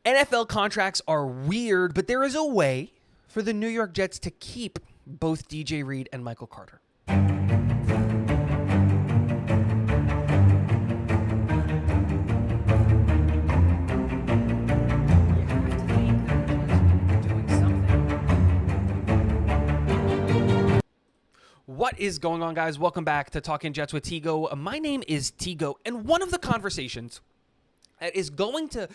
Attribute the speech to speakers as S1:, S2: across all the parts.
S1: NFL contracts are weird, but there is a way for the New York Jets to keep both DJ Reed and Michael Carter. What is going on, guys? Welcome back to Talking Jets with Tigo. My name is Tigo, and one of the conversations that is going to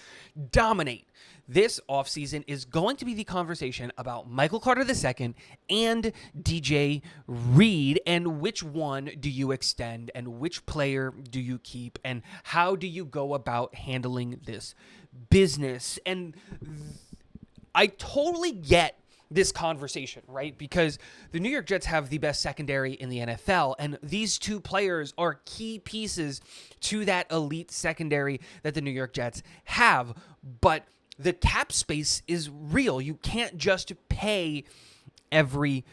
S1: dominate this offseason is going to be the conversation about Michael Carter II and DJ Reed, and which one do you extend and which player do you keep and how do you go about handling this business. And I totally get this conversation, right? Because the New York Jets have the best secondary in the NFL, and these two players are key pieces to that elite secondary that the New York Jets have. But the cap space is real. You can't just pay every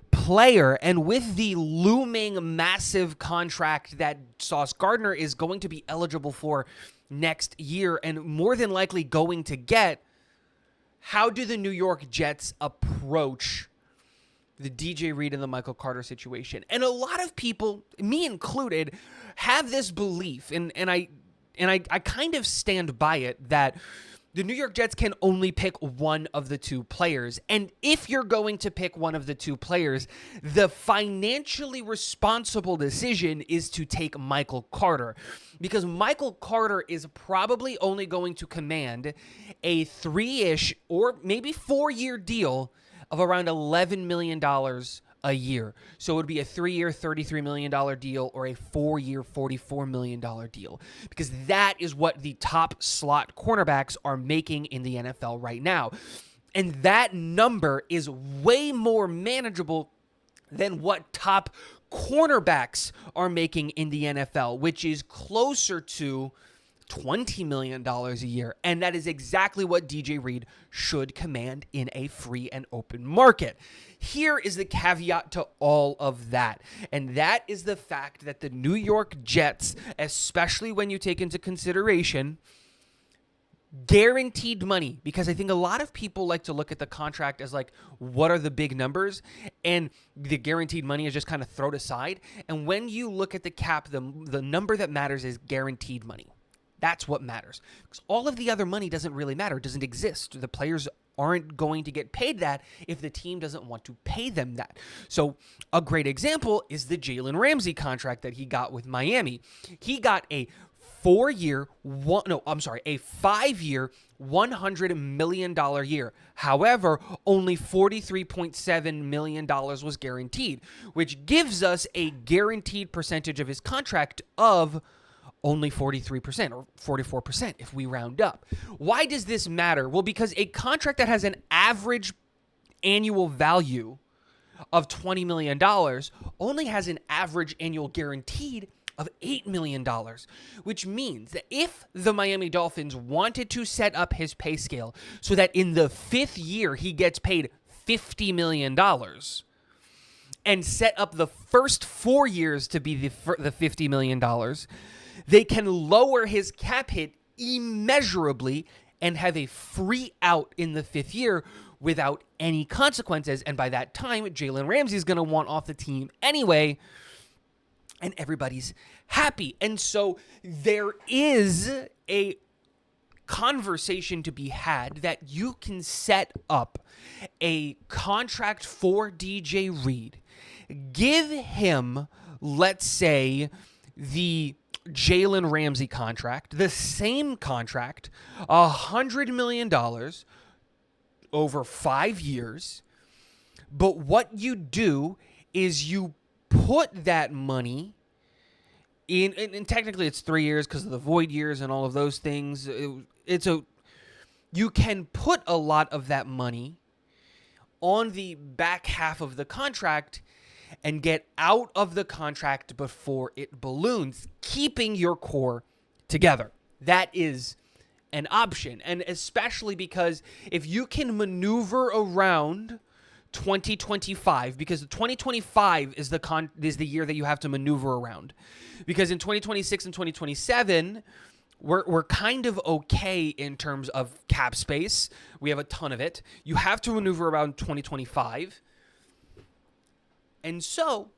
S1: player. And with the looming massive contract that Sauce Gardner is going to be eligible for next year and more than likely going to get, how do the New York Jets approach the DJ Reed and the Michael Carter situation? And a lot of people, me included, have this belief, and I kind of stand by it, that the New York Jets can only pick one of the two players. And if you're going to pick one of the two players, the financially responsible decision is to take Michael Carter. Because Michael Carter is probably only going to command a 3-ish or maybe 4-year deal of around $11 million a year. So it would be a 3-year, $33 million deal or a 4-year, $44 million deal, because that is what the top slot cornerbacks are making in the NFL right now. And that number is way more manageable than what top cornerbacks are making in the NFL, which is closer to $20 million a year. And that is exactly what DJ Reed should command in a free and open market. Here is the caveat to all of that, and that is the fact that the New York Jets, especially when you take into consideration guaranteed money, because I think a lot of people like to look at the contract as like, what are the big numbers? And the guaranteed money is just kind of thrown aside. And when you look at the cap, the number that matters is guaranteed money. That's what matters. Because all of the other money doesn't really matter, doesn't exist. The players aren't going to get paid that if the team doesn't want to pay them that. So a great example is the Jalen Ramsey contract that he got with Miami. He got a 5-year, $100 million year. However, only $43.7 million was guaranteed, which gives us a guaranteed percentage of his contract of only 43% or 44% if we round up. Why does this matter? Well, because a contract that has an average annual value of $20 million only has an average annual guaranteed of $8 million, which means that if the Miami Dolphins wanted to set up his pay scale so that in the 5th year he gets paid $50 million and set up the first 4 years to be the $50 million, they can lower his cap hit immeasurably and have a free out in the 5th year without any consequences. And by that time, Jalen Ramsey is going to want off the team anyway, and everybody's happy. And so there is a conversation to be had that you can set up a contract for DJ Reed, give him, let's say, the Jalen Ramsey contract, the same contract, $100 million over 5 years. But what you do is you put that money in, and technically it's 3 years because of the void years and all of those things. You can put a lot of that money on the back half of the contract and get out of the contract before it balloons, keeping your core together. That is an option. And especially because if you can maneuver around 2025, because 2025 is the year that you have to maneuver around. Because in 2026 and 2027, we're kind of okay in terms of cap space. We have a ton of it. You have to maneuver around 2025. And so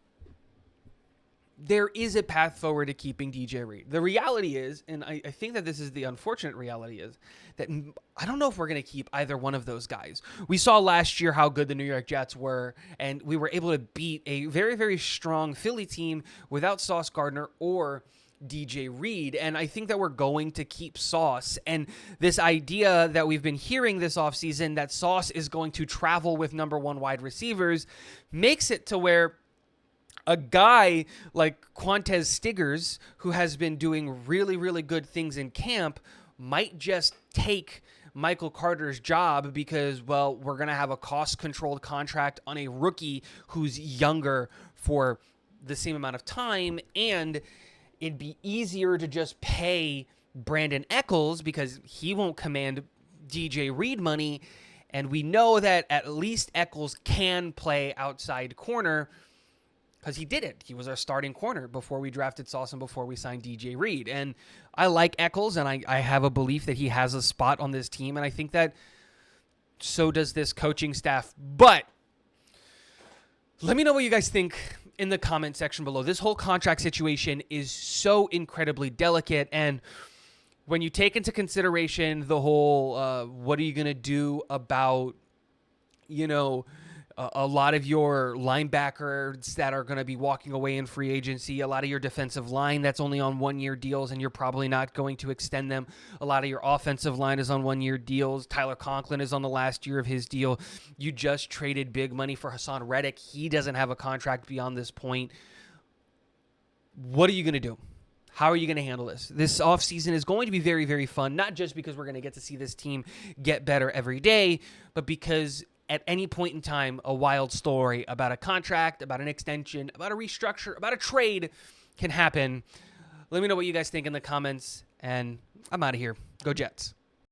S1: there is a path forward to keeping DJ Reed. The reality is, and I think that this is the unfortunate reality, is that I don't know if we're going to keep either one of those guys. We saw last year how good the New York Jets were, and we were able to beat a very, very strong Philly team without Sauce Gardner or DJ Reed. And I think that we're going to keep Sauce. And this idea that we've been hearing this offseason that Sauce is going to travel with number one wide receivers makes it to where a guy like Quantez Stiggers, who has been doing really, really good things in camp, might just take Michael Carter's job because, well, we're going to have a cost-controlled contract on a rookie who's younger for the same amount of time, and it'd be easier to just pay Brandon Echols because he won't command DJ Reed money, and we know that at least Echols can play outside corner because he did it. He was our starting corner before we drafted Sauce and before we signed DJ Reed. And I like Echols, and I have a belief that he has a spot on this team, and I think that so does this coaching staff. But let me know what you guys think in the comment section below. This whole contract situation is so incredibly delicate, and when you take into consideration the whole what are you going to do about, a lot of your linebackers that are going to be walking away in free agency, a lot of your defensive line that's only on one-year deals and you're probably not going to extend them. A lot of your offensive line is on one-year deals. Tyler Conklin is on the last year of his deal. You just traded big money for Hassan Reddick. He doesn't have a contract beyond this point. What are you going to do? How are you going to handle this? This offseason is going to be very, very fun, not just because we're going to get to see this team get better every day, but because at any point in time, a wild story about a contract, about an extension, about a restructure, about a trade can happen. Let me know what you guys think in the comments, and I'm out of here. Go Jets.